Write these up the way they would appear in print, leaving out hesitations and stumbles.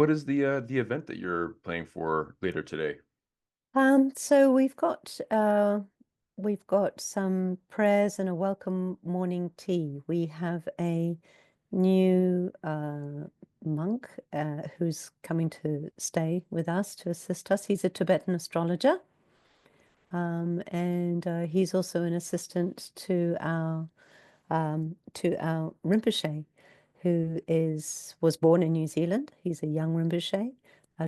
what is the event that you're planning for later today? So we've got some prayers and a welcome morning tea. We have a new monk who's coming to stay with us to assist us. He's a Tibetan astrologer, and he's also an assistant to our Rinpoche, who was born in New Zealand. He's a young Rinpoche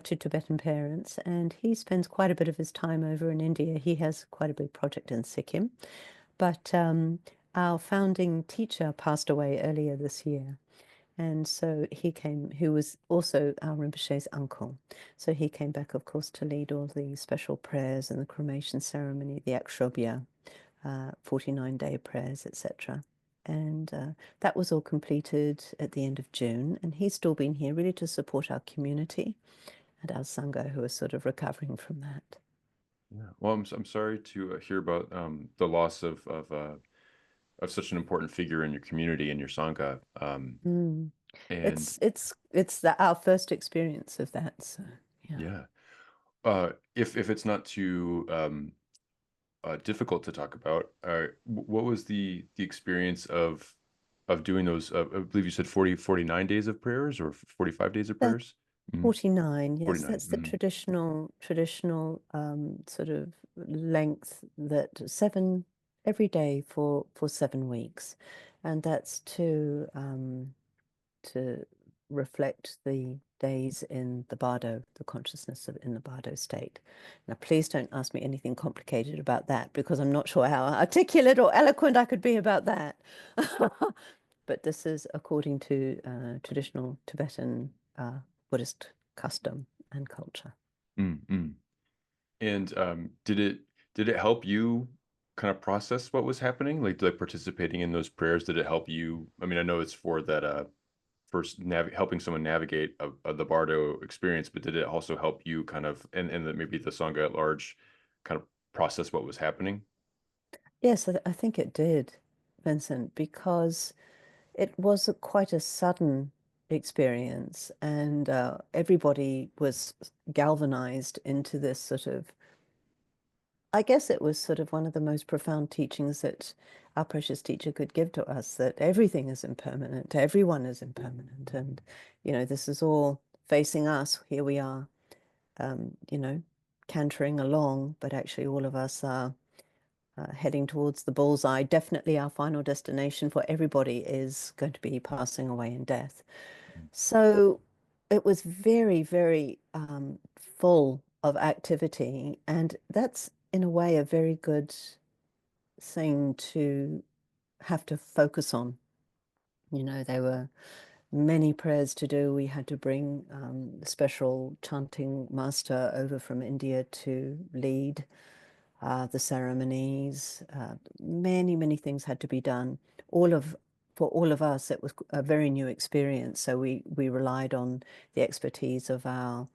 to Tibetan parents, and he spends quite a bit of his time over in India. He has quite a big project in Sikkim, but our founding teacher passed away earlier this year. And so he came, who was also our Rinpoche's uncle. So he came back, of course, to lead all the special prayers and the cremation ceremony, the Akshobhya, 49-day prayers, etc. And that was all completed at the end of June. And he's still been here really to support our community and our sangha who are sort of recovering from that. Yeah. Well, I'm sorry to hear about the loss of such an important figure in your community and your sangha. Mm. And It's our first experience of that. So yeah. yeah, if it's not too difficult to talk about, what was the experience of doing those? I believe you said 49 days of prayers or 45 days of That prayers. Mm, 49, yes, 49. that's the traditional sort of length, that every day for 7 weeks, and that's to reflect the days in the bardo, the consciousness in the bardo state. Now, please don't ask me anything complicated about that because I'm not sure how articulate or eloquent I could be about that. But this is according to traditional Tibetan Buddhist custom and culture. Mm, mm. And did it help you kind of process what was happening? Like participating in those prayers, did it help you? I mean, I know it's for that first helping someone navigate the Bardo experience, but did it also help you kind of and maybe the Sangha at large kind of process what was happening? Yes, I think it did, Vincent, because it was quite a sudden experience, and everybody was galvanized into this sort of, I guess it was sort of one of the most profound teachings that our precious teacher could give to us, that everything is impermanent, everyone is impermanent, and this is all facing us. Here we are, cantering along, but actually all of us are heading towards the bullseye. Definitely our final destination for everybody is going to be passing away in death. So it was very, very full of activity. And that's, in a way, a very good thing to have to focus on. There were many prayers to do. We had to bring a special chanting master over from India to lead the ceremonies. Many, many things had to be done. For all of us, it was a very new experience. So we relied on the expertise of our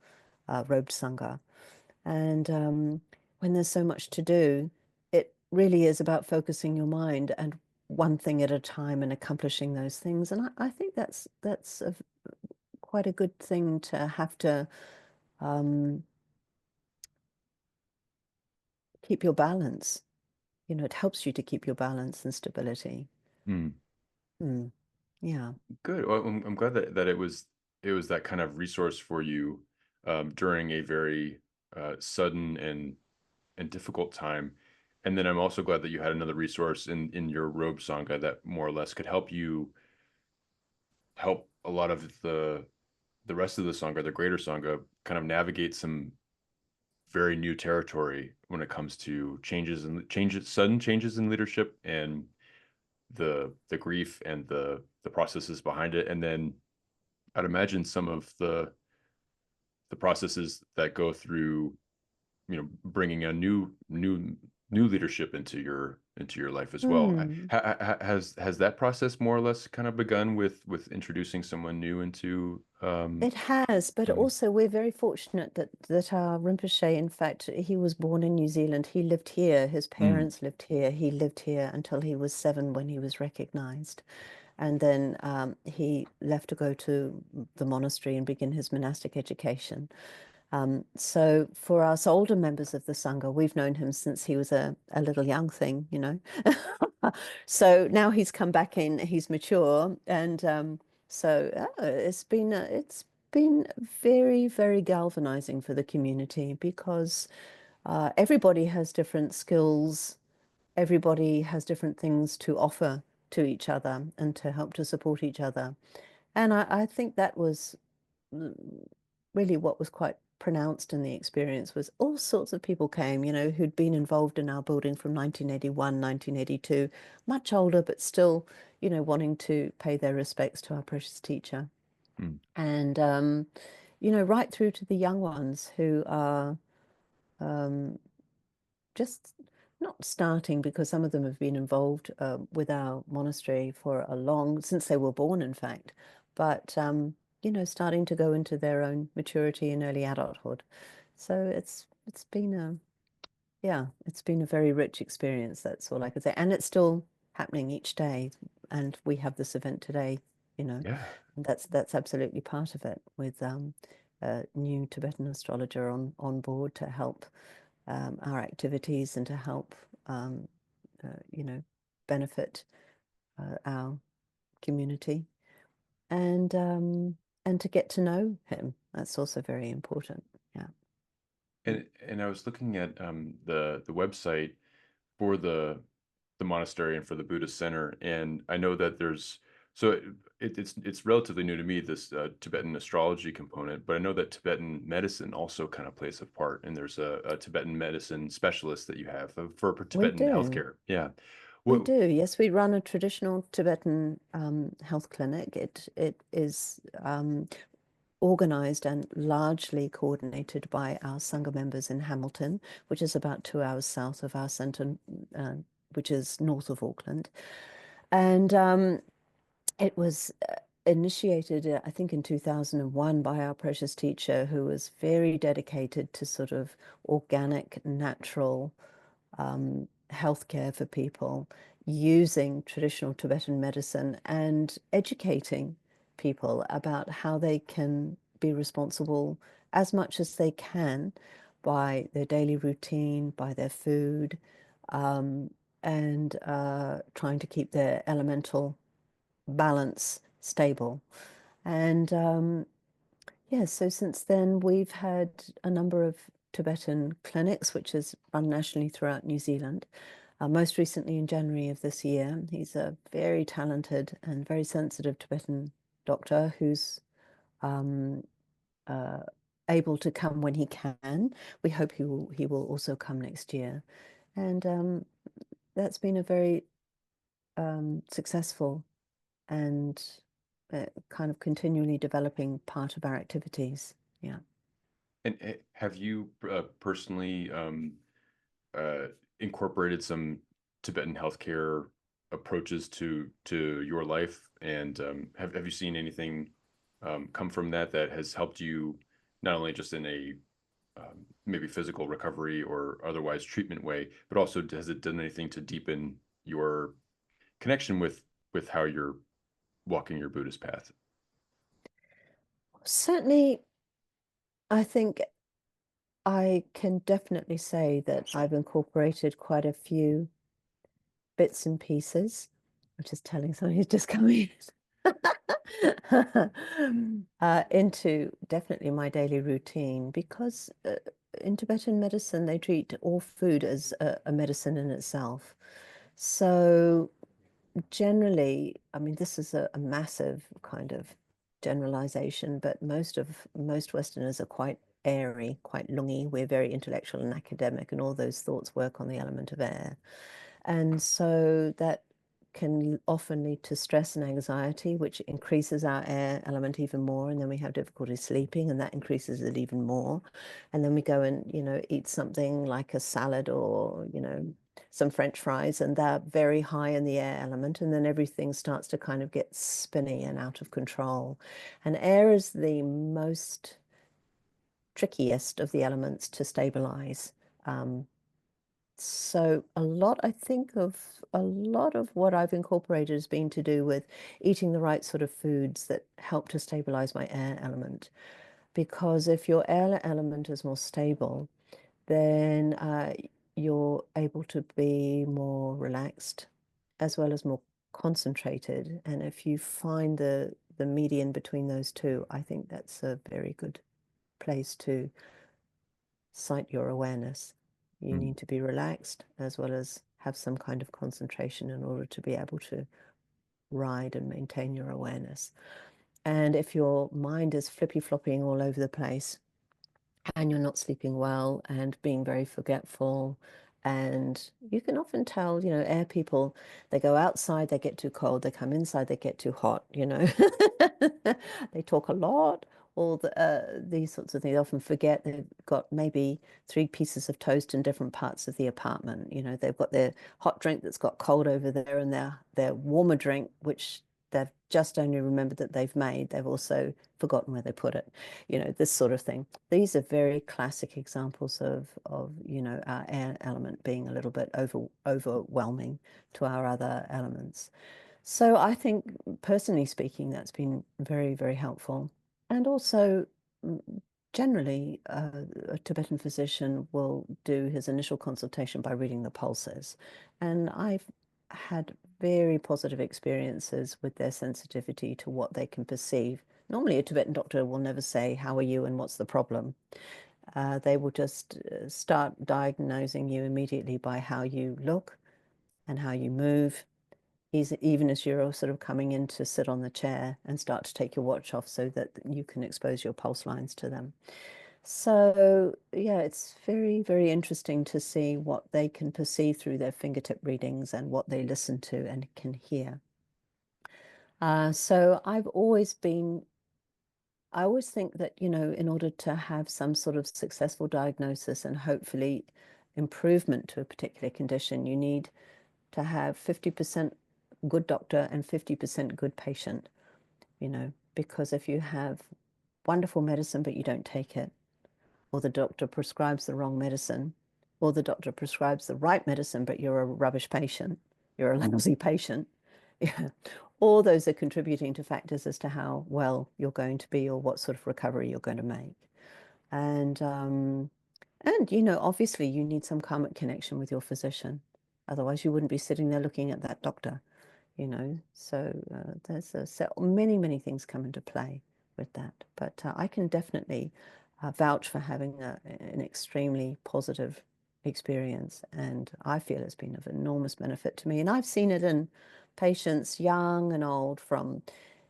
robed sangha. And when there's so much to do, it really is about focusing your mind and one thing at a time and accomplishing those things. And I think that's quite a good thing to have to um, keep your balance. It helps you to keep your balance and stability. Mm, Mm, yeah. good. Well, I'm glad that it was that kind of resource for you during a very sudden and difficult time. And then I'm also glad that you had another resource in your robe sangha that more or less could help a lot of the rest of the sangha, the greater sangha, kind of navigate some very new territory when it comes to sudden changes in leadership and the grief and the processes behind it. And then I'd imagine some of the processes that go through bringing a new leadership into your life as well. Mm. Has that process more or less kind of begun with introducing someone new into It has, but mm, also we're very fortunate that our Rinpoche, in fact, he was born in New Zealand. He lived here. His mm, parents lived here. He lived here until he was 7 when he was recognized. And then he left to go to the monastery and begin his monastic education. So for us older members of the Sangha, we've known him since he was a little young thing, you know. So now he's come back in, he's mature, and it's been very, very galvanizing for the community because everybody has different skills, everybody has different things to offer to each other and to help to support each other. And I think that was really what was quite pronounced in the experience was all sorts of people came, you know, who'd been involved in our building from 1981, 1982, much older, but still, you know, wanting to pay their respects to our precious teacher. Mm. And, you know, right through to the young ones who are um, just not starting because some of them have been involved with our monastery for since they were born, in fact, but you know, starting to go into their own maturity in early adulthood. So it's been it's been a very rich experience. That's all I could say, and it's still happening each day. And we have this event today, you know, Yeah. and that's absolutely part of it with a new Tibetan astrologer on board to help our activities and to help, you know, benefit our community and to get to know him. That's also very important. Yeah. And I was looking at the website for the monastery and for the Buddhist Center, and I know that there's so it's relatively new to me, this Tibetan astrology component, but I know that Tibetan medicine also kind of plays a part, and there's a Tibetan medicine specialist that you have for We Tibetan do. healthcare. Yeah. We What? do. Yes, we run a traditional Tibetan health clinic. It is organized and largely coordinated by our Sangha members in Hamilton, which is about 2 hours south of our centre, uh, which is north of Auckland. And it was initiated, I think, in 2001 by our precious teacher, who was very dedicated to sort of organic, natural healthcare for people using traditional Tibetan medicine and educating people about how they can be responsible as much as they can by their daily routine, by their food, um, and trying to keep their elemental balance stable. And yeah, so since then we've had a number of Tibetan clinics, which is run nationally throughout New Zealand. Most recently in January of this year, he's a very talented and very sensitive Tibetan doctor who's um, uh, able to come when he can. We hope he will also come next year, and that's been a very successful and kind of continually developing part of our activities. Yeah. And have you personally uh, incorporated some Tibetan healthcare approaches to your life? And have you seen anything come from that that has helped you not only just in a maybe physical recovery or otherwise treatment way, but also has it done anything to deepen your connection with how you're walking your Buddhist path? Certainly, I think I can definitely say that I've incorporated quite a few bits and pieces. I'm just telling somebody who's just coming into definitely my daily routine because in Tibetan medicine, they treat all food as a medicine in itself. So generally, I mean, this is a massive kind of generalization, but most Westerners are quite airy, quite lungy. We're very intellectual and academic, and all those thoughts work on the element of air. And so that can often lead to stress and anxiety, which increases our air element even more. And then we have difficulty sleeping, and that increases it even more. And then we go and, you know, eat something like a salad or, you know, some French fries, and they're very high in the air element. And then everything starts to kind of get spinny and out of control. And air is the most trickiest of the elements to stabilize. Um, So I think of a lot of what I've incorporated has been to do with eating the right sort of foods that help to stabilize my air element. Because if your air element is more stable, then you're able to be more relaxed as well as more concentrated. And if you find the median between those two, I think that's a very good place to site your awareness. You Mm, need to be relaxed as well as have some kind of concentration in order to be able to ride and maintain your awareness. And if your mind is flippy-flopping all over the place, and you're not sleeping well and being very forgetful. And you can often tell, air people, they go outside, they get too cold, they come inside, they get too hot, They talk a lot, all these sorts of things. They often forget they've got maybe 3 pieces of toast in different parts of the apartment. They've got their hot drink that's got cold over there and their warmer drink, which they've just only remembered that they've made. They've also forgotten where they put it, this sort of thing. These are very classic examples of our air element being a little bit overwhelming to our other elements. So I think, personally speaking, that's been very, very helpful. And also, mm, generally, a Tibetan physician will do his initial consultation by reading the pulses. And I've had very positive experiences with their sensitivity to what they can perceive. Normally, a Tibetan doctor will never say, "How are you and what's the problem?" They will just start diagnosing you immediately by how you look and how you move, even as you're sort of coming in to sit on the chair and start to take your watch off so that you can expose your pulse lines to them. So, yeah, it's very, very interesting to see what they can perceive through their fingertip readings and what they listen to and can hear. So I always think that, in order to have some sort of successful diagnosis and hopefully improvement to a particular condition, you need to have 50% good doctor and 50% good patient, because if you have wonderful medicine but you don't take it, or the doctor prescribes the wrong medicine, or the doctor prescribes the right medicine but you're a rubbish patient, you're a lousy patient, yeah, all those are contributing to factors as to how well you're going to be or what sort of recovery you're going to make. And obviously you need some karmic connection with your physician. Otherwise, you wouldn't be sitting there looking at that doctor, So there's many, many things come into play with that. But I can definitely vouch for having an extremely positive experience, and I feel it's been of enormous benefit to me. And I've seen it in patients, young and old, from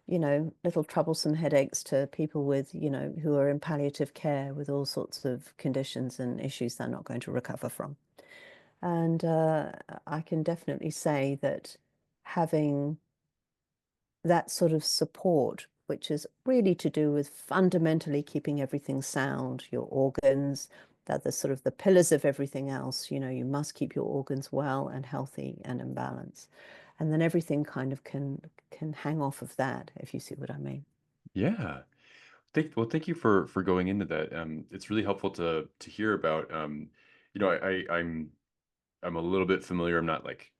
little troublesome headaches to people with, who are in palliative care with all sorts of conditions and issues they're not going to recover from. And I can definitely say that having that sort of support, which is really to do with fundamentally keeping everything sound, your organs, that the sort of the pillars of everything else, you must keep your organs well and healthy and in balance. And then everything kind of can hang off of that, if you see what I mean. yeah. Thank you for going into that. It's really helpful to hear about. I'm a little bit familiar. I'm not like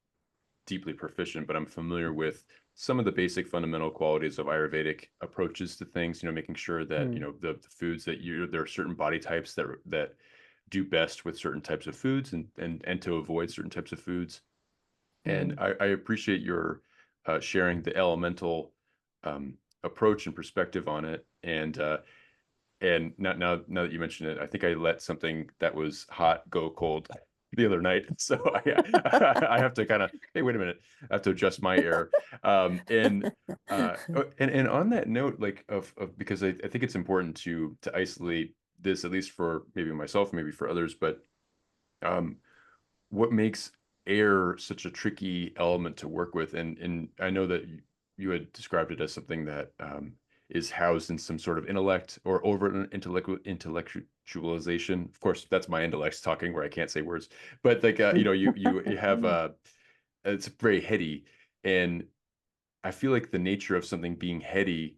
deeply proficient, but I'm familiar with some of the basic fundamental qualities of Ayurvedic approaches to things. Making sure that Mm, the foods that there are certain body types that do best with certain types of foods, and to avoid certain types of foods. And mm. I appreciate your sharing the elemental approach and perspective on it. And now that you mention it, I think I let something that was hot go cold the other night. So I have to kind of, hey, wait a minute, I have to adjust my air. And on that note, like of because I think it's important to isolate this, at least for maybe myself, maybe for others, but um, what makes air such a tricky element to work with? And I know that you had described it as something that is housed in some sort of intellect or over intellectualization. Of course, that's my intellect talking where I can't say words, but like you have it's very heady, and I feel like the nature of something being heady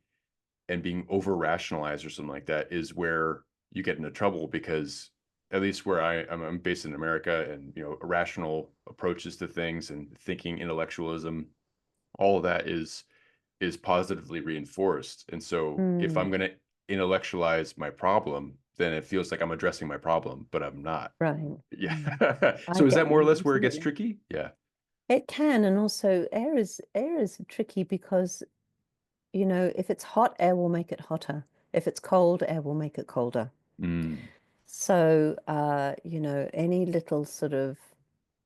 and being over rationalized or something like that is where you get into trouble because at least where I'm based in America, and irrational approaches to things and thinking intellectualism, all of that is positively reinforced. And so if I'm Mm, going to intellectualize my problem, then it feels like I'm addressing my problem, but I'm not. right. Yeah. Mm. I So is that get more or you, less where it gets absolutely. tricky? Yeah. It can, and also air is tricky because, if it's hot, air will make it hotter. If it's cold, air will make it colder. Mm. So,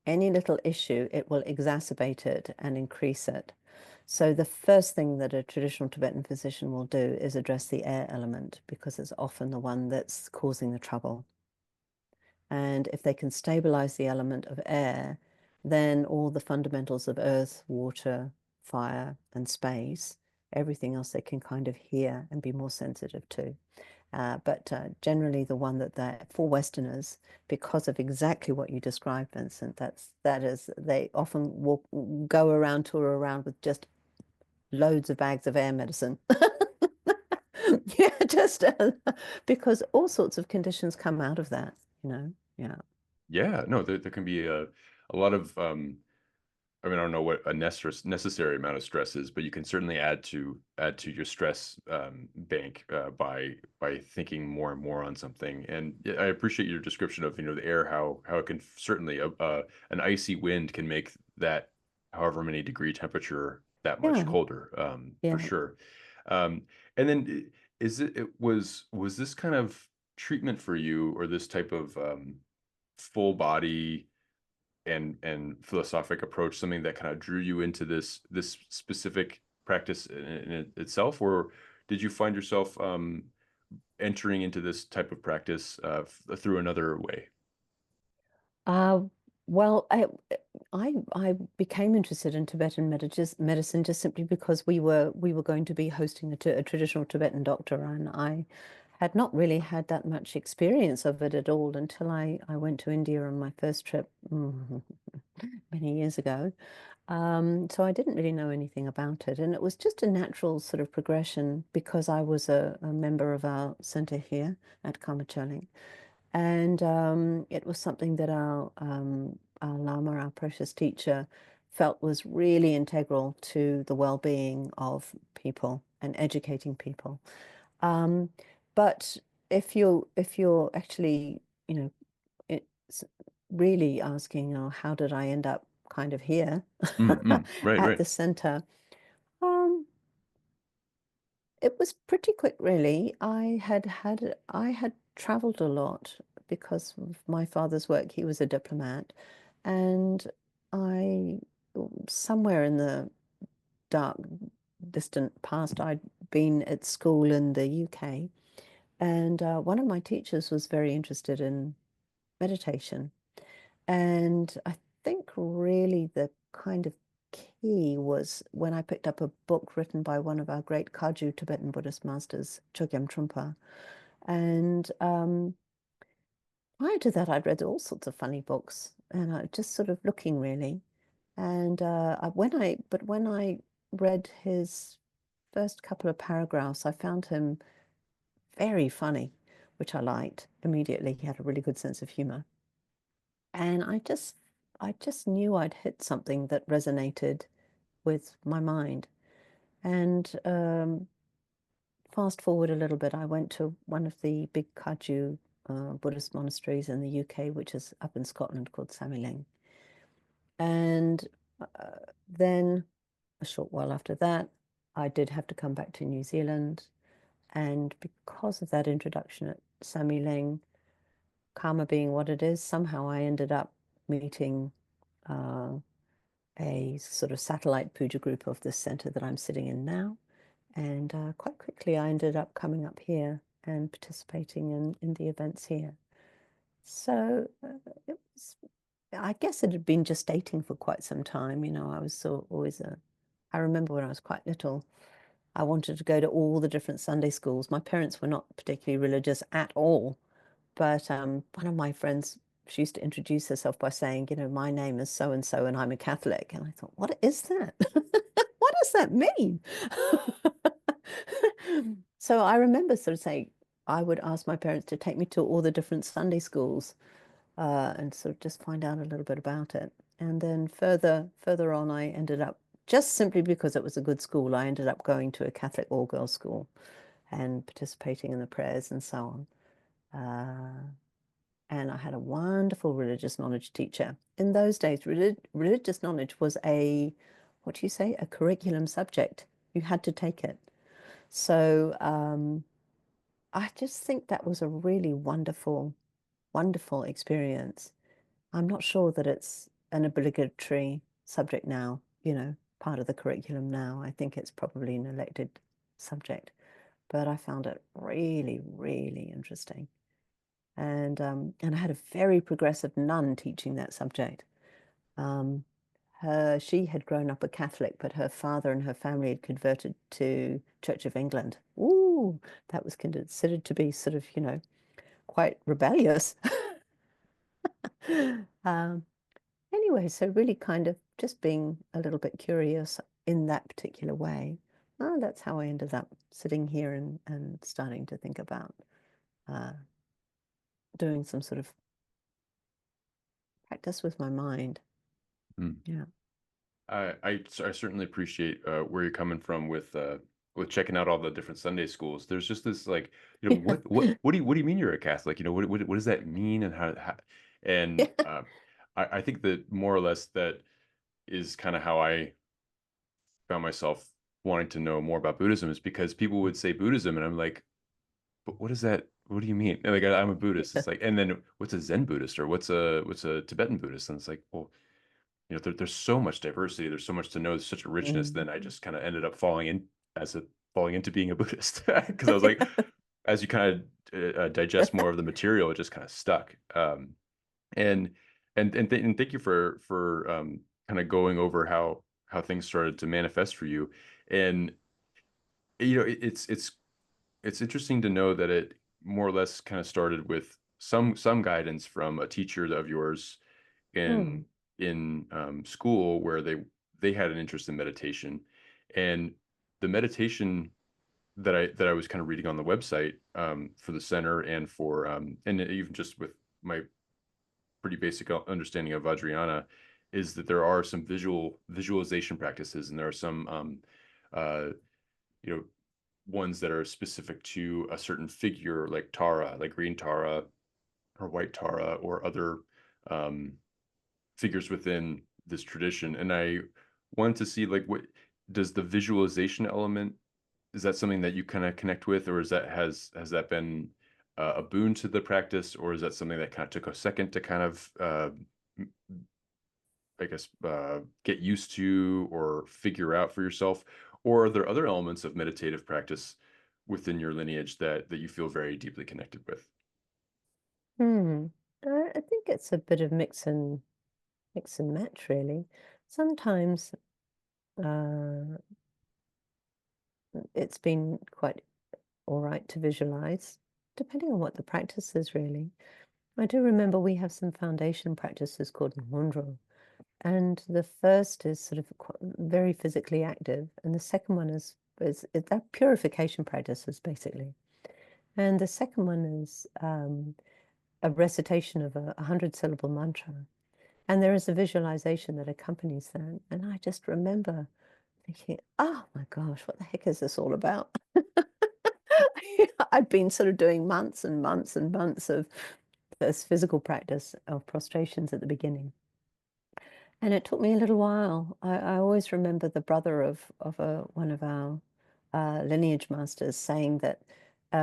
any little issue, it will exacerbate it and increase it. So the first thing that a traditional Tibetan physician will do is address the air element because it's often the one that's causing the trouble. And if they can stabilize the element of air, then all the fundamentals of earth, water, fire, and space, everything else they can kind of hear and be more sensitive to. But generally, the one that for Westerners, because of exactly what you described, Vincent, that is they often tour around with just loads of bags of air medicine. Yeah, just because all sorts of conditions come out of that, you know. Yeah. Yeah, no, there can be a lot of I mean, I don't know what a necessary amount of stress is, but you can certainly add to your stress bank by thinking more and more on something. And yeah, I appreciate your description of the air, how it can certainly an icy wind can make that however many degree temperature that much Yeah. colder, for Yeah. sure. Um, and then was this kind of treatment for you, or this type of full body and philosophic approach something that kind of drew you into this specific practice in itself, or did you find yourself entering into this type of practice through another way? Uh, well, I became interested in Tibetan medicine just simply because we were going to be hosting a traditional Tibetan doctor, and I had not really had that much experience of it at all until I went to India on my first trip many years ago. So I didn't really know anything about it, and it was just a natural sort of progression because I was a member of our center here at Karma Choeling. And it was something that our Lama, our precious teacher, felt was really integral to the well-being of people and educating people. Um, but if you're actually, you know, it's really asking, how did I end up kind of here Right, at right. the center? Um, it was pretty quick, really. I had traveled a lot because of my father's work. He was a diplomat, and I, somewhere in the dark, distant past, I'd been at school in the UK, and one of my teachers was very interested in meditation. And I think really the kind of key was when I picked up a book written by one of our great Kagyu Tibetan Buddhist masters, Chogyam Trungpa. And prior to that, I'd read all sorts of funny books, and I just sort of looking really. And when I read his first couple of paragraphs, I found him very funny, which I liked immediately. He had a really good sense of humor. And I just knew I'd hit something that resonated with my mind. And fast forward a little bit, I went to one of the big Kagyu Buddhist monasteries in the UK, which is up in Scotland, called Samiling. And then a short while after that, I did have to come back to New Zealand. And because of that introduction at Samiling, karma being what it is, somehow I ended up meeting uh, a sort of satellite puja group of this center that I'm sitting in now. And quite quickly, I ended up coming up here and participating in the events here. So it was, I guess it had been gestating for quite some time. I was always I remember when I was quite little, I wanted to go to all the different Sunday schools. My parents were not particularly religious at all, but one of my friends, she used to introduce herself by saying, my name is so and so, and I'm a Catholic. And I thought, what is that? What does that mean? So I remember sort of saying, I would ask my parents to take me to all the different Sunday schools and sort of just find out a little bit about it. And then further on, I ended up, just simply because it was a good school, I ended up going to a Catholic all-girls school and participating in the prayers and so on. And I had a wonderful religious knowledge teacher. In those days, religious knowledge was what do you say, a curriculum subject. You had to take it. So I just think that was a really wonderful, wonderful experience. I'm not sure that it's an obligatory subject now, part of the curriculum now. I think it's probably an elected subject, but I found it really, really interesting. And I had a very progressive nun teaching that subject. Um, she had grown up a Catholic, but her father and her family had converted to Church of England. Ooh, that was considered to be sort of, quite rebellious. Um, anyway, so really kind of just being a little bit curious in that particular way. That's how I ended up sitting here and starting to think about uh, doing some sort of practice with my mind. Mm. Yeah. I certainly appreciate where you're coming from with checking out all the different Sunday schools. There's just this like, Yeah. what do you mean you're a Catholic? What does that mean and how and Yeah. I think that more or less that is kind of how I found myself wanting to know more about Buddhism, is because people would say Buddhism and I'm like, but what is that? What do you mean? And like I'm a Buddhist. It's like, and then what's a Zen Buddhist or what's a Tibetan Buddhist? And it's like, well, there's so much diversity. There's so much to know. There's such a richness. Then Mm. I just kind of ended up falling into being a Buddhist because I was like, as you kind of digest more of the material, it just kind of stuck. And and thank you for kind of going over how things started to manifest for you. And it's interesting to know that it more or less kind of started with some guidance from a teacher of yours in Mm. school where they had an interest in meditation, and the meditation that I was kind of reading on the website for the center and for and even just with my pretty basic understanding of Vajrayana, is that there are some visualization practices, and there are some uh, you know ones that are specific to a certain figure, like Tara, like green Tara or white Tara, or other um, figures within this tradition. And I wanted to see, like, what does the visualization element, is that something that you kind of connect with, or is that has that been a boon to the practice, or is that something that kind of took a second to kind of I guess get used to or figure out for yourself? Or are there other elements of meditative practice within your lineage that you feel very deeply connected with? Hmm. I think it's a bit of mix and match, really. Sometimes uh, it's been quite all right to visualize, depending on what the practice is, really. I do remember we have some foundation practices called Ngondro, and the first is sort of very physically active, and the second one is that purification practices, basically. And the second one is a recitation of a 100-syllable mantra. And there is a visualization that accompanies that. And I just remember thinking, oh my gosh, what the heck is this all about? I'd been sort of doing months and months and months of this physical practice of prostrations at the beginning. And it took me a little while. I always remember the brother of one of our lineage masters saying that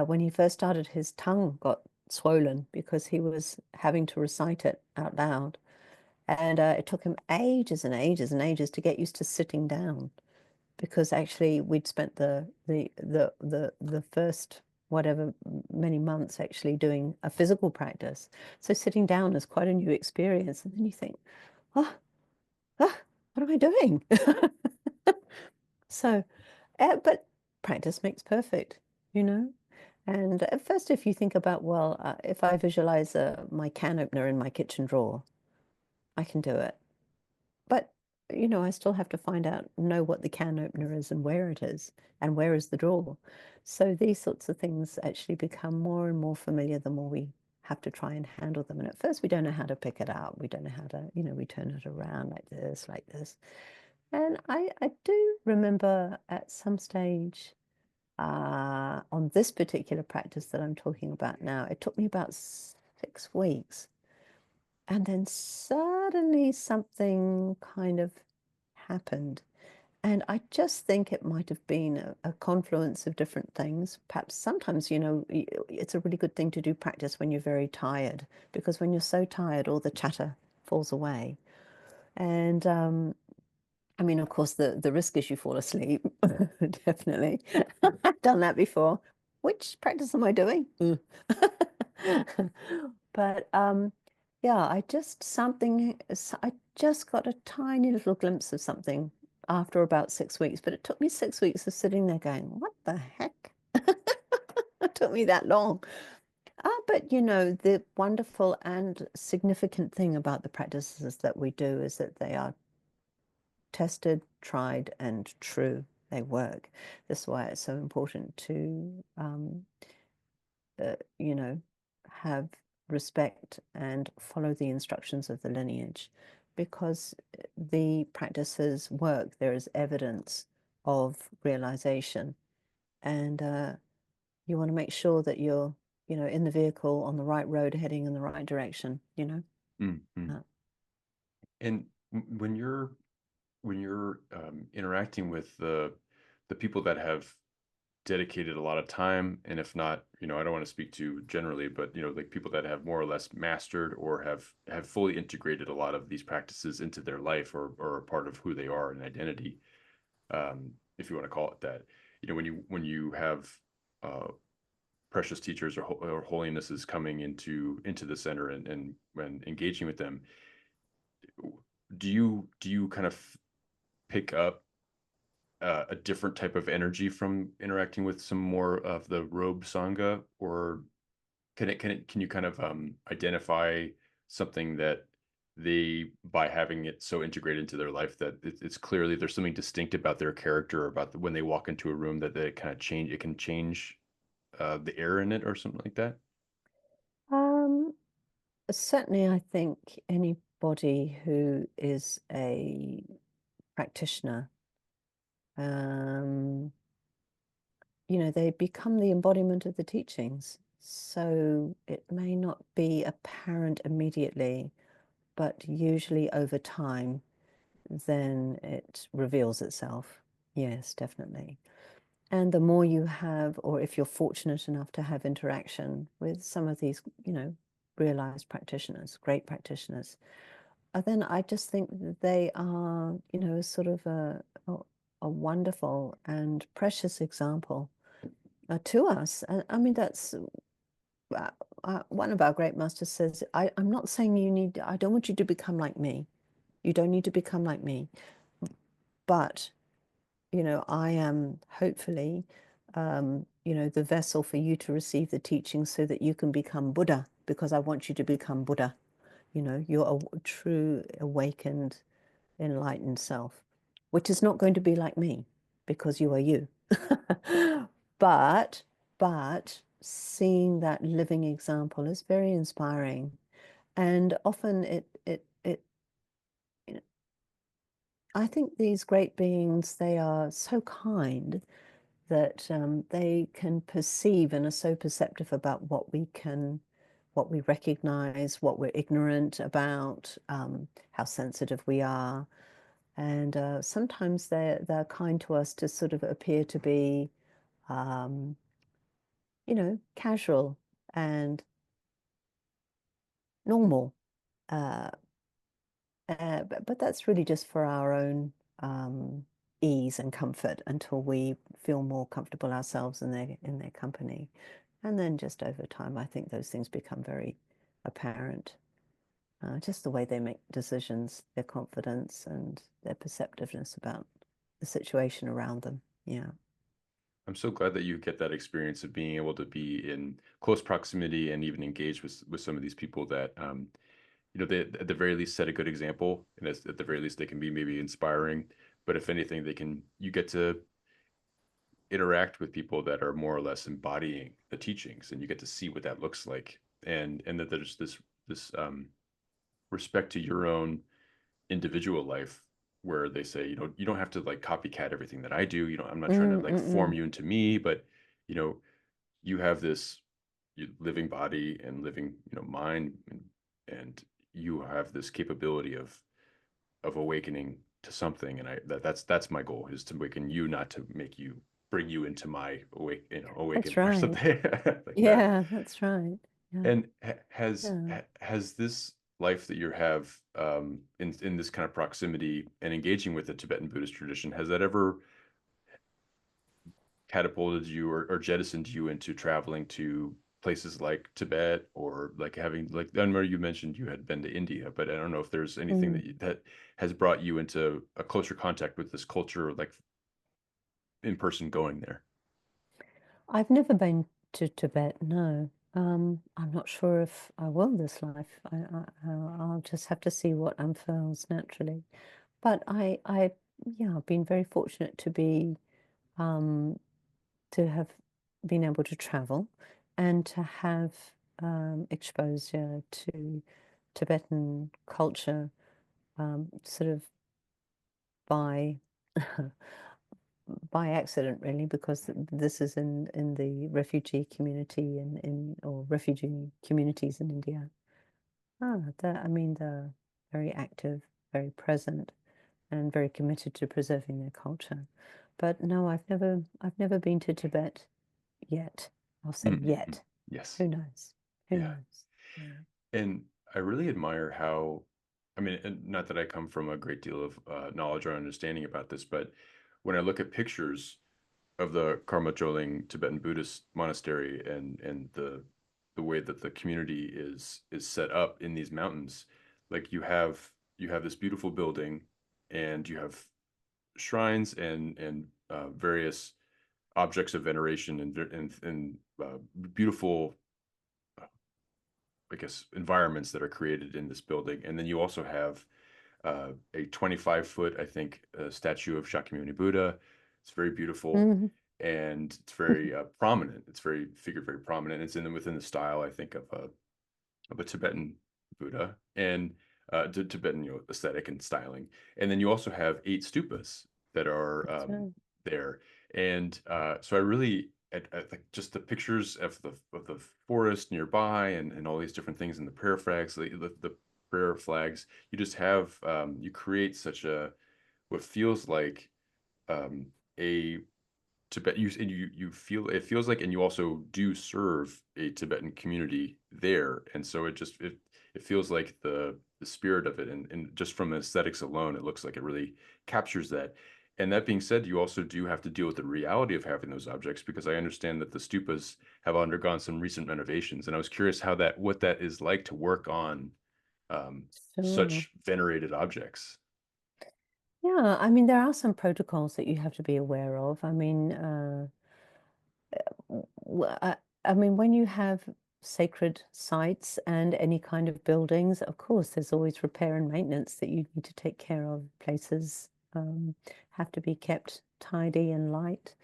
when he first started, his tongue got swollen because he was having to recite it out loud. And it took him ages and ages and ages to get used to sitting down because actually we'd spent the first whatever many months actually doing a physical practice. So sitting down is quite a new experience. And then you think, oh, ah, what am I doing? So, but practice makes perfect, you know? And at first, if you think about, well, if I visualize my can opener in my kitchen drawer, I can do it. But I still have to know what the can opener is and where it is and where is the drawer. So these sorts of things actually become more and more familiar the more we have to try and handle them. And at first we don't know how to pick it up. We don't know how to, we turn it around like this, like this. And I do remember at some stage on this particular practice that I'm talking about now, it took me about 6 weeks. And then suddenly something kind of happened. And I just think it might have been a confluence of different things. Perhaps sometimes, it's a really good thing to do practice when you're very tired, because when you're so tired, all the chatter falls away. And I mean, of course, the risk is you fall asleep, definitely. I've done that before. Which practice am I doing? But yeah, I just got a tiny little glimpse of something after about 6 weeks, but it took me 6 weeks of sitting there going, what the heck? It took me that long. But the wonderful and significant thing about the practices that we do is that they are tested, tried, and true. They work. That's why it's so important to, you know, have respect and follow the instructions of the lineage, because the practices work. There is evidence of realization, and you want to make sure that you're, in the vehicle on the right road, heading in the right direction. Mm-hmm. Uh, And when you're interacting with the people that have dedicated a lot of time, and if not, I don't want to speak to generally, but like people that have more or less mastered or have fully integrated a lot of these practices into their life, or a part of who they are and identity, if you want to call it that. When you have uh, precious teachers or holinesses coming into the center, and when engaging with them, do you kind of pick up a different type of energy from interacting with some more of the robe sangha, or can you kind of identify something that they, by having it so integrated into their life, that it's clearly there's something distinct about their character, about when they walk into a room, that they kind of change, it can change the air in it or something like that? um, Certainly, I think anybody who is a practitioner, um, they become the embodiment of the teachings. So it may not be apparent immediately, but usually over time, then it reveals itself. Yes, definitely. And the more you have, or if you're fortunate enough to have interaction with some of these, realized practitioners, great practitioners, then I just think that they are, sort of a wonderful and precious example to us. I mean, that's one of our great masters says, I'm not saying I don't want you to become like me. You don't need to become like me. But, I am hopefully, the vessel for you to receive the teaching so that you can become Buddha, because I want you to become Buddha. You're a true awakened enlightened self, which is not going to be like me because you are you. but but seeing that living example is very inspiring, and often it you know, I think these great beings, they are so kind that they can perceive and are so perceptive about what we recognize, what we're ignorant about, how sensitive we are. And sometimes they're kind to us to sort of appear to be, um, casual and normal. Uh, but that's really just for our own ease and comfort until we feel more comfortable ourselves in their company. And then just over time, I think those things become very apparent. Just the way they make decisions, their confidence, and their perceptiveness about the situation around them. Yeah. I'm so glad that you get that experience of being able to be in close proximity and even engage with some of these people that they at the very least set a good example, and at the very least they can be maybe inspiring. But if anything, you get to interact with people that are more or less embodying the teachings, and you get to see what that looks like, and that there's this respect to your own individual life where they say, you don't have to like copycat everything that I do. I'm not trying to Mm, like mm, form mm. you into me, but you know, you have this living body and living, mind, and you have this capability of awakening to something. And that's my goal, is to awaken you, not to make you bring you into my That's awakening or right. something like that. Yeah, that's right. Yeah. And Yeah. has this life that you have, in this kind of proximity and engaging with the Tibetan Buddhist tradition, has that ever catapulted you or jettisoned you into traveling to places like Tibet, or like having, like, I remember you mentioned you had been to India, but I don't know if there's anything Mm. that has brought you into a closer contact with this culture, like in person going there. I've never been to Tibet, no. I'm not sure if I will this life. I'll just have to see what unfurls naturally. But yeah, I've been very fortunate um, to have been able to travel and to have exposure to Tibetan culture, sort of by by accident, really, because this is in the refugee community in or refugee communities in India. I mean, they're very active, very present, and very committed to preserving their culture. But no, I've never been to Tibet yet. I'll say Mm-hmm. yet. Yes. Who knows? Who Yeah. knows? Yeah. And I really admire how, I mean, and not that I come from a great deal of knowledge or understanding about this, but when I look at pictures of the Karma Choeling Tibetan Buddhist Monastery, and the way that the community is set up in these mountains, like you have this beautiful building, and you have shrines and various objects of veneration, and beautiful, I guess, environments that are created in this building. And then you also have a 25-foot, I think, statue of Shakyamuni Buddha. It's very beautiful, Mhm. and it's very prominent. It's very figured very prominent. It's within the style, I think, of a Tibetan Buddha, and Tibetan, aesthetic and styling. And then you also have 8 stupas that are That's right. there, and so I really, like just the pictures of the forest nearby, and all these different things, and the prayer flags, the prayer flags. You just have, you create such a, what feels like, um, a Tibet, you feel, it feels like, and you also do serve a Tibetan community there, and so it feels like the spirit of it, and just from aesthetics alone, it looks like it really captures that. And that being said, you also do have to deal with the reality of having those objects, because I understand that the stupas have undergone some recent renovations, and I was curious what that is like to work on, um, Sure. such venerated objects. Yeah, I mean, there are some protocols that you have to be aware of. I mean, w- I, I mean, when you have sacred sites and any kind of buildings, of course, there's always repair and maintenance that you need to take care of. Places have to be kept tidy and light.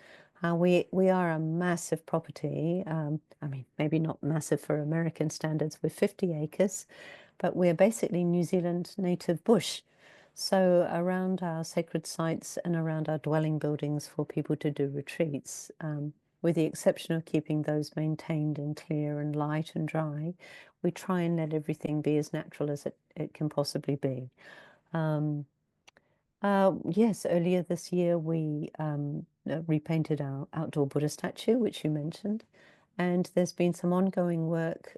We are a massive property. I mean, maybe not massive for American standards. We're 50 acres, but we're basically New Zealand native bush. So around our sacred sites and around our dwelling buildings for people to do retreats, with the exception of keeping those maintained and clear and light and dry, we try and let everything be as natural as it can possibly be. Um, yes, earlier this year we repainted our outdoor Buddha statue, which you mentioned, and there's been some ongoing work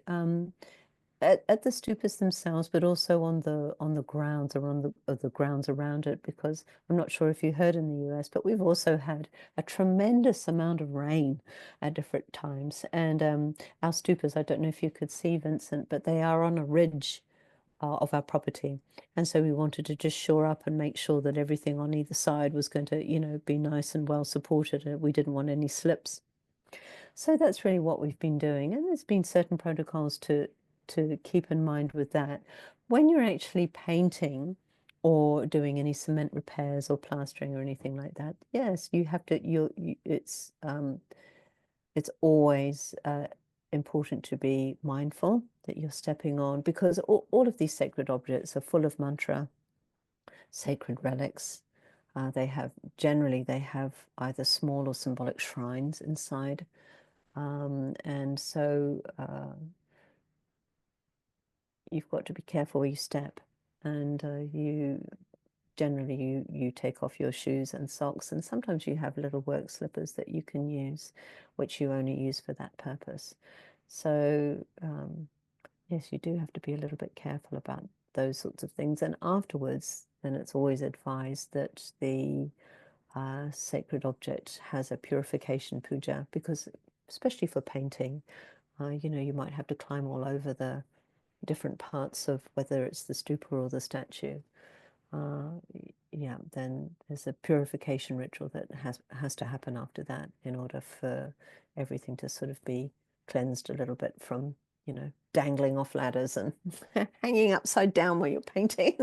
at the stupas themselves, but also on the grounds or on the grounds around it, because I'm not sure if you heard in the US, but we've also had a tremendous amount of rain at different times. And our stupas, I don't know if you could see, Vincent, but they are on a ridge of our property. And so we wanted to just shore up and make sure that everything on either side was going to, be nice and well supported. And we didn't want any slips. So that's really what we've been doing. And there's been certain protocols to keep in mind with that. when you're actually painting or doing any cement repairs or plastering or anything like that, yes, you have to, it's always important to be mindful that you're stepping on, because all of these sacred objects are full of mantra, sacred relics. Generally they have either small or symbolic shrines inside. And so you've got to be careful where you step. And you take off your shoes and socks, and sometimes you have little work slippers that you can use, which you only use for that purpose. So yes, you do have to be a little bit careful about those sorts of things. And afterwards, then it's always advised that the sacred object has a purification puja, because especially for painting, you might have to climb all over the different parts of whether it's the stupa or the statue. Yeah, then there's a purification ritual that has to happen after that in order for everything to sort of be cleansed a little bit from, dangling off ladders and hanging upside down while you're painting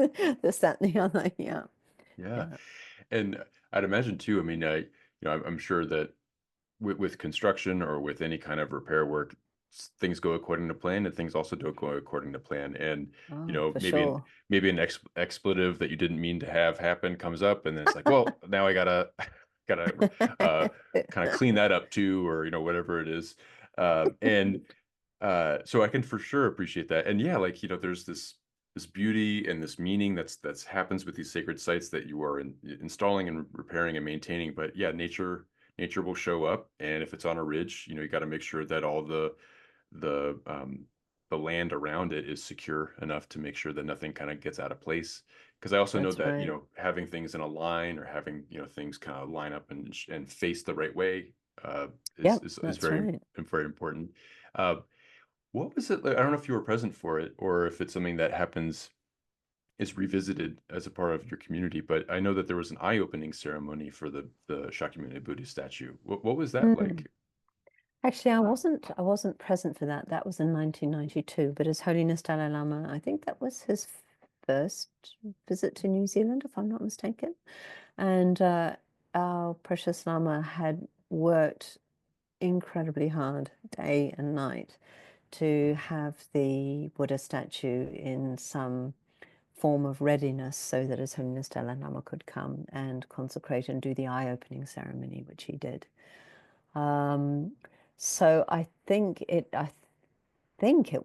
this, that, and the other. Yeah, Yeah. yeah. And I'd imagine too, I mean, I'm sure that with construction or with any kind of repair work, things go according to plan, and things also don't go according to plan. And Oh, for maybe sure. an expletive that you didn't mean to have happen comes up, and then it's like, well, now I gotta gotta kind of clean that up too, or whatever it is. And so I can for sure appreciate that. And yeah, like there's this beauty and this meaning that's happens with these sacred sites that you are installing and repairing and maintaining. But yeah, nature will show up, and if it's on a ridge, you got to make sure that all the the land around it is secure enough to make sure that nothing kind of gets out of place. Because I also know That's that right. having things in a line, or having things kind of line up and face the right way, is Yep, is that's very right. very important. Uh, what was it like? I don't know if you were present for it, or if it's something that happens, is revisited as a part of your community. But I know that there was an eye-opening ceremony for the Shakyamuni Buddha statue. What was that Mm. like? Actually, I wasn't present for that. That was in 1992. But His Holiness Dalai Lama, I think that was his first visit to New Zealand, if I'm not mistaken. And our precious Lama had worked incredibly hard, day and night, to have the Buddha statue in some form of readiness so that His Holiness Dalai Lama could come and consecrate and do the eye-opening ceremony, which he did. Um, so I think it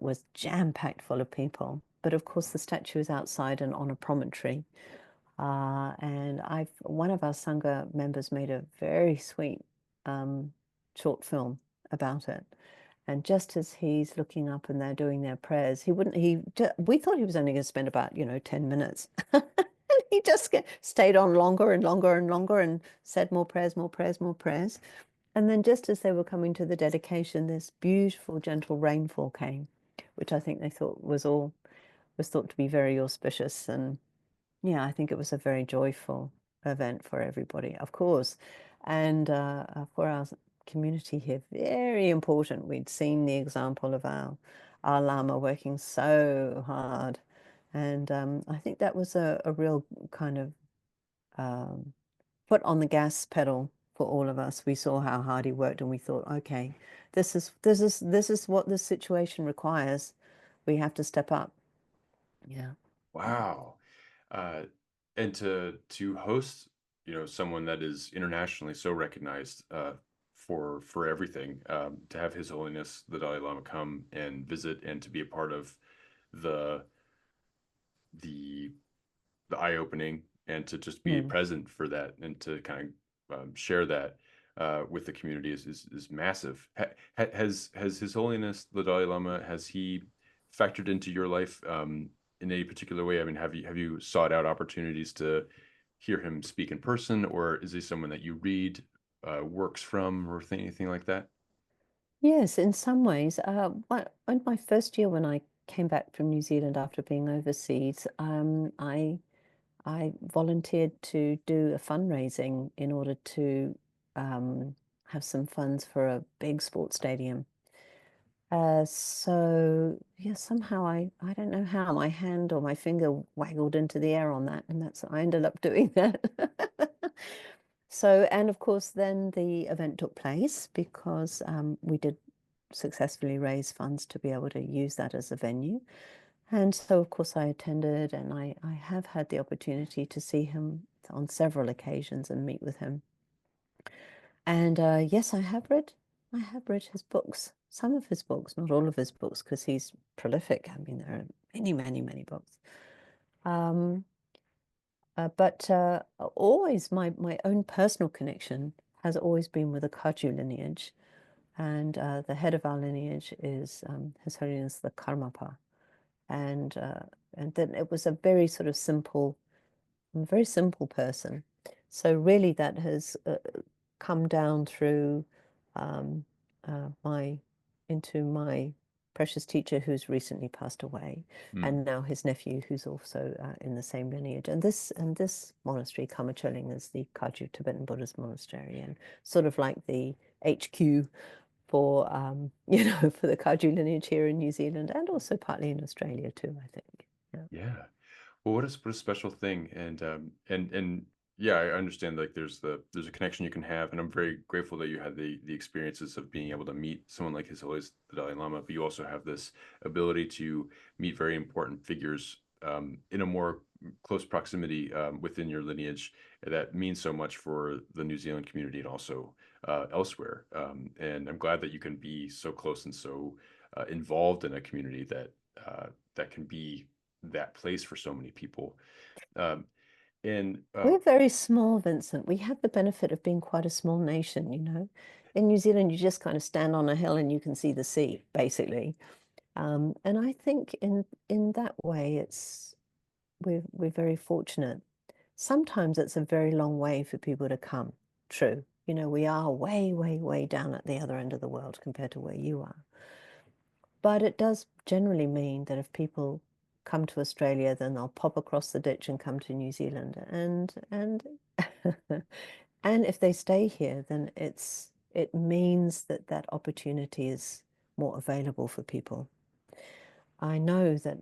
was jam-packed full of people. But of course, the statue is outside and on a promontory. And one of our sangha members made a very sweet um, short film about it. And just as he's looking up and they're doing their prayers, we thought he was only going to spend about, 10 minutes. And he just stayed on longer and longer and longer and said more prayers, more prayers, more prayers. And then just as they were coming to the dedication, this beautiful, gentle rainfall came, which I think they thought was thought to be very auspicious. And yeah, I think it was a very joyful event for everybody, of course. And for our community here, very important. We'd seen the example of our Lama working so hard. And I think that was a real kind of um, foot on the gas pedal for all of us. We saw how hard he worked, and we thought, okay, this is what this situation requires. We have to step up. Yeah. Wow. Uh, and to host, someone that is internationally so recognized, for everything, to have His Holiness the Dalai Lama come and visit, and to be a part of the the the eye opening, and to just be Mm. present for that, and to kind of share that with the community is massive. Has His Holiness the Dalai Lama, has he factored into your life in any particular way? I mean, have you sought out opportunities to hear him speak in person, or is he someone that you read works from, or anything like that? Yes, in some ways. In my first year when I came back from New Zealand after being overseas, I volunteered to do a fundraising in order to um, have some funds for a big sports stadium. So yeah, somehow I don't know how my hand or my finger waggled into the air on that, and I ended up doing that. So, and of course, then the event took place because we did successfully raise funds to be able to use that as a venue. And so, of course, I attended, and I have had the opportunity to see him on several occasions and meet with him. And yes, I have read his books, some of his books, not all of his books, because he's prolific. I mean, there are many, many, many books. Um, but always my own personal connection has always been with the Kagyu lineage. And the head of our lineage is His Holiness the Karmapa. And then it was a very sort of simple, very simple person. So really that has come down through um, my into my precious teacher who's recently passed away, Mm. and now his nephew who's also in the same lineage. And this monastery, Karma Choeling, is the Kagyu Tibetan Buddhist Monastery, and sort of like the HQ for for the Kagyu lineage here in New Zealand, and also partly in Australia too, I think. Yeah. Yeah. Well, what a special thing, and yeah, I understand. Like, there's a connection you can have, and I'm very grateful that you had the experiences of being able to meet someone like His Holiness the Dalai Lama. But you also have this ability to meet very important figures in a more close proximity within your lineage that means so much for the New Zealand community and also elsewhere. And I'm glad that you can be so close and so involved in a community that can be that place for so many people. Um, and We're very small, Vincent. We have the benefit of being quite a small nation, you know. In New Zealand, you just kind of stand on a hill and you can see the sea, basically. And I think in that way, we're very fortunate. Sometimes it's a very long way for people to come. True. You know, we are way, way, way down at the other end of the world compared to where you are. But it does generally mean that if people come to Australia, then they'll pop across the ditch and come to New Zealand. And and if they stay here, then it means that that opportunity is more available for people. I know that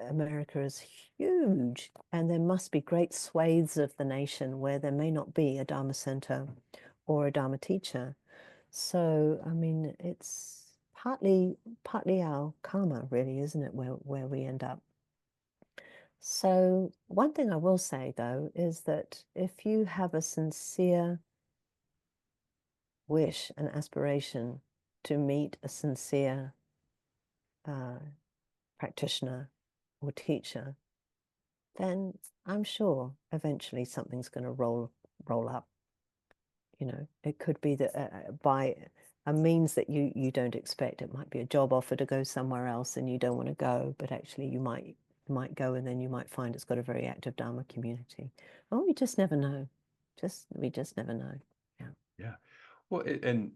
America is huge, and there must be great swathes of the nation where there may not be a Dharma center or a Dharma teacher. So, I mean, it's partly our karma, really, isn't it, where we end up. So, one thing I will say though is that if you have a sincere wish and aspiration to meet a sincere uh, practitioner or teacher, then I'm sure eventually something's going to roll up. You know, it could be that by a means that you don't expect. It might be a job offer to go somewhere else and you don't want to go, but actually you might go and then you might find it's got a very active Dharma community. Oh, we just never know. We just never know. Yeah. yeah, well, and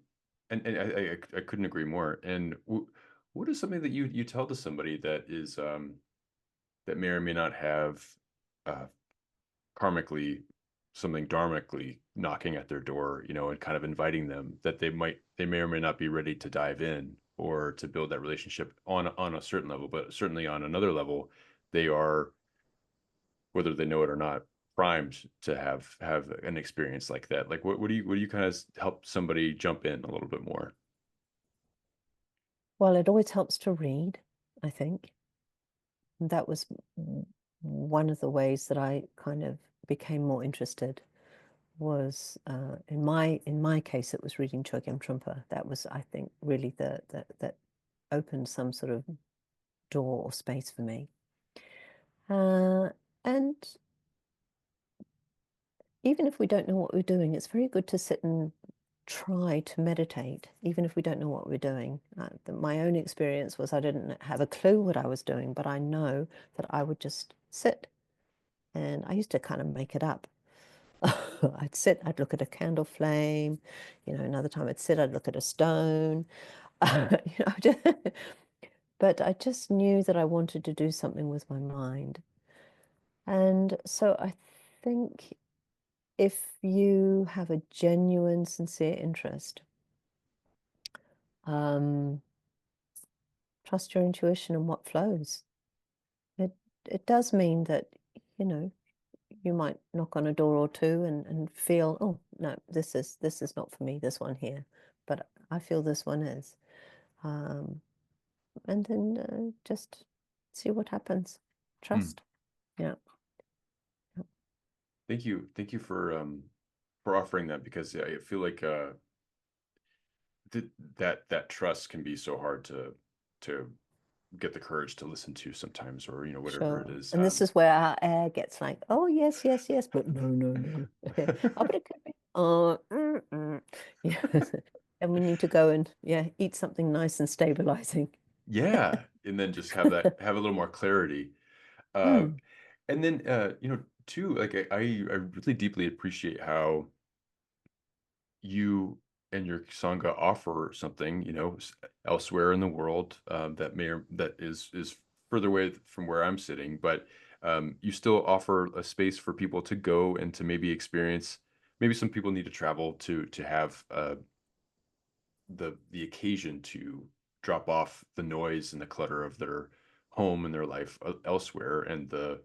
I couldn't agree more. And what is something that you tell to somebody that is that may or may not have uh, karmically something dharmically knocking at their door, and kind of inviting them that they may or may not be ready to dive in or to build that relationship on a certain level, but certainly on another level, they are, whether they know it or not, primed to have an experience like that. Like, what do you kind of help somebody jump in a little bit more? Well, it always helps to read, I think. That was one of the ways that I kind of became more interested was in my case it was reading Chogyam Trungpa. That was, I think, really the that opened some sort of door or space for me. And even if we don't know what we're doing, it's very good to sit and try to meditate, even if we don't know what we're doing. My own experience was I didn't have a clue what I was doing, but I know that I would just sit, and I used to kind of make it up. I'd sit, I'd look at a candle flame, another time I'd sit, I'd look at a stone, just, but I just knew that I wanted to do something with my mind. And so I think if you have a genuine, sincere interest, um, trust your intuition and what flows. It it does mean that, you know, you might knock on a door or two and feel, oh no, this is not for me, this one here, but I feel this one is. Um, and then just see what happens. Hmm. Trust. Yeah. Thank you for offering that, because I feel like th that trust can be so hard to get the courage to listen to sometimes, or whatever it Sure. is. And this is where our air gets like, oh, yes, yes, yes, but no, no, no. Oh, but it could be. Yeah. And we need to go and, yeah, eat something nice and stabilizing. Yeah, and then just have a little more clarity. Uh, Mm, and then too, like I really deeply appreciate how you and your sangha offer something, elsewhere in the world, that is further away from where I'm sitting, but you still offer a space for people to go and to maybe experience. Maybe some people need to travel to have the occasion to drop off the noise and the clutter of their home and their life elsewhere, and the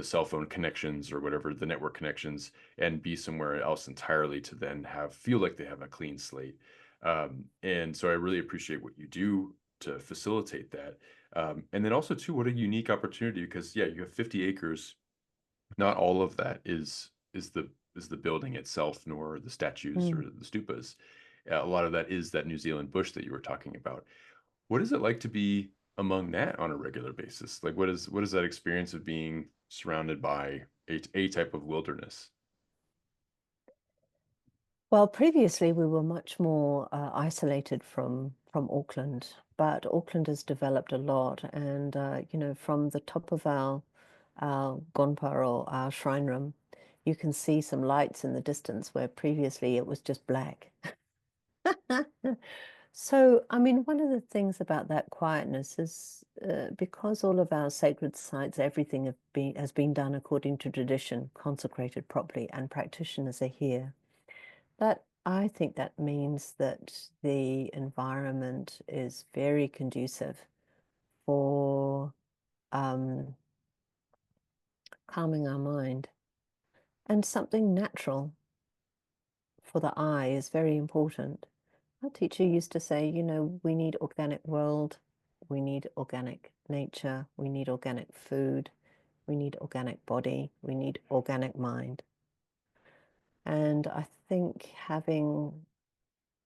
cell phone connections or whatever, the network connections, and be somewhere else entirely, to then feel like they have a clean slate. And so I really appreciate what you do to facilitate that. And then also too, what a unique opportunity, because yeah, you have 50 acres. Not all of that is the building itself, nor the statues or mm. the stupas. A lot of that is that New Zealand bush that you were talking about. What is it like to be among that on a regular basis? Like, what is that experience of being surrounded by a type of wilderness? Well, previously we were much more isolated from Auckland, but Auckland has developed a lot, and from the top of our gonpa, or our shrine room, you can see some lights in the distance where previously it was just black. So, I mean, one of the things about that quietness is because all of our sacred sites, everything has been done according to tradition, consecrated properly, and practitioners are here. That I think that means that the environment is very conducive for um, calming our mind, and something natural for the eye is very important. Our teacher used to say, we need organic world, we need organic nature, we need organic food, we need organic body, we need organic mind. And I think having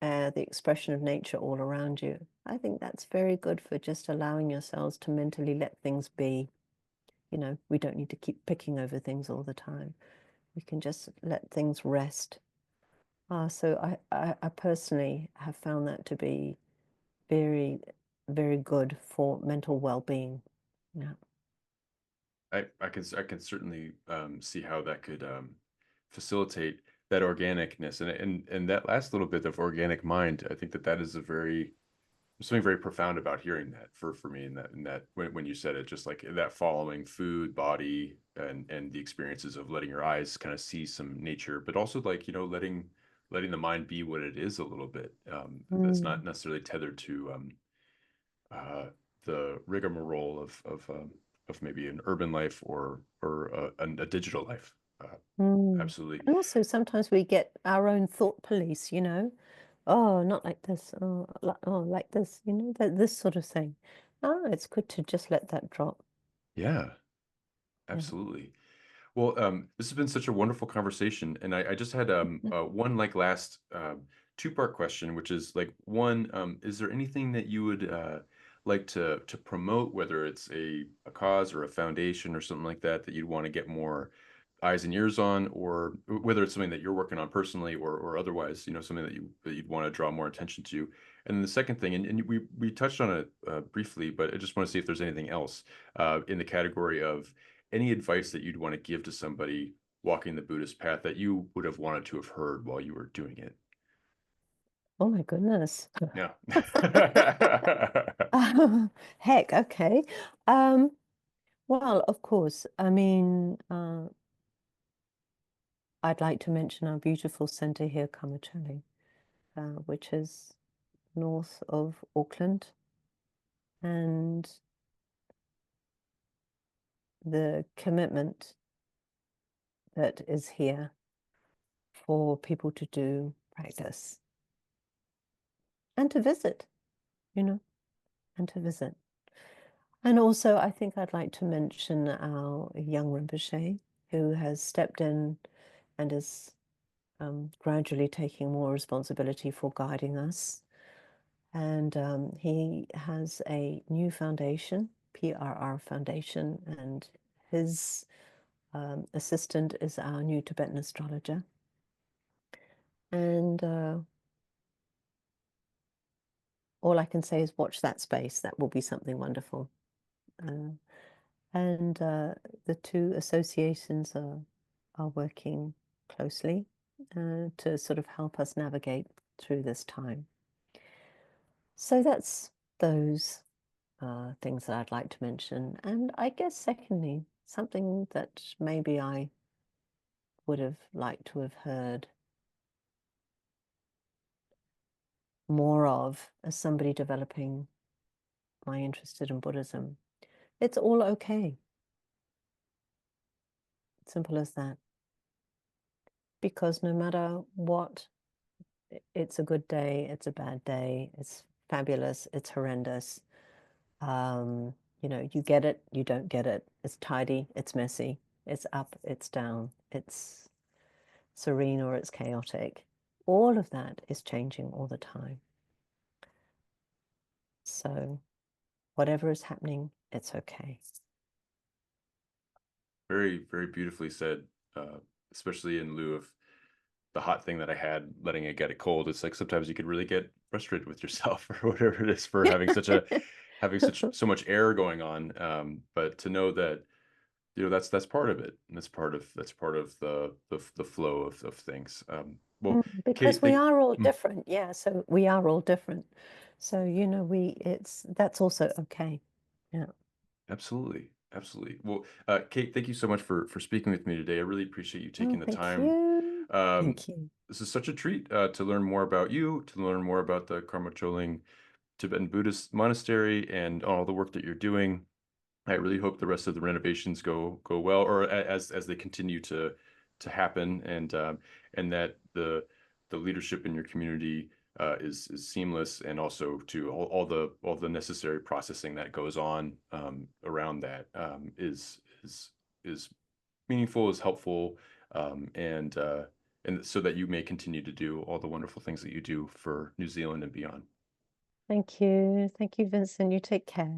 the expression of nature all around you, I think that's very good for just allowing yourselves to mentally let things be. We don't need to keep picking over things all the time. We can just let things rest. So I personally have found that to be very, very good for mental well-being. Yeah. I can certainly see how that could facilitate that organicness, and that last little bit of organic mind. I think that is something very profound about hearing that for me, and that when you said it, just like that, following food, body, and the experiences of letting your eyes kind of see some nature, but also like letting the mind be what it is a little bit. That's not Mm, necessarily tethered to uh, the rigmarole of maybe an urban life, or a digital life. mm. Absolutely. And also sometimes we get our own thought police, Oh, not like this. Oh, like this, this sort of thing. It's good to just let that drop. Yeah, Yeah. absolutely. Well, this has been such a wonderful conversation, and I just had one like last two-part question, which is like, one, is there anything that you would like to promote, whether it's a cause or a foundation or something like that you'd want to get more eyes and ears on, or whether it's something that you're working on personally, or otherwise, something that you'd want to draw more attention to. And then the second thing, and we touched on it briefly, but I just want to see if there's anything else in the category of any advice that you'd want to give to somebody walking the Buddhist path that you would have wanted to have heard while you were doing it. Oh my goodness. Yeah. Heck, okay. Um, well, of course. I mean, I'd like to mention our beautiful center here, Karma Choeling, which is north of Auckland. and the commitment that is here for people to do practice and to visit, you know, and to visit. And also, I think I'd like to mention our young Rinpoche, who has stepped in and is gradually taking more responsibility for guiding us. And he has a new foundation, PRR Foundation, and his assistant is our new Tibetan astrologer. And all I can say is watch that space. That will be something wonderful. And the two associations are working closely to sort of help us navigate through this time. So that's those things that I'd like to mention. And I guess secondly, something that maybe I would have liked to have heard more of as somebody developing my interest in Buddhism. It's all okay. Simple as that. Because no matter what, it's a good day, it's a bad day, it's fabulous, it's horrendous. You know, you get it, you don't get it. It's tidy, it's messy, it's up, it's down, it's serene or it's chaotic. All of that is changing all the time. So whatever is happening, it's okay. Very, very beautifully said, especially in lieu of the hot thing that I had, letting it get it cold. It's like sometimes you could really get frustrated with yourself or whatever it is for having so much air going on. But to know that, you know, that's part of it. And that's part of the flow of things. Well, Because Kate, we are all different. Yeah, so we are all different. So, you know, that's also okay. Yeah. absolutely. Absolutely. Well, Kate, thank you so much for speaking with me today. I really appreciate you Oh, taking the thank time. you. Um, Thank you. this is such a treat to learn more about you, to learn more about the Karma Choeling Tibetan Buddhist Monastery and all the work that you're doing. I really hope the rest of the renovations go well, or as they continue to happen, and that the leadership in your community is seamless, and also to all the necessary processing that goes on around that is meaningful, is helpful, and so that you may continue to do all the wonderful things that you do for New Zealand and beyond. Thank you. Thank you, Vincent. You take care.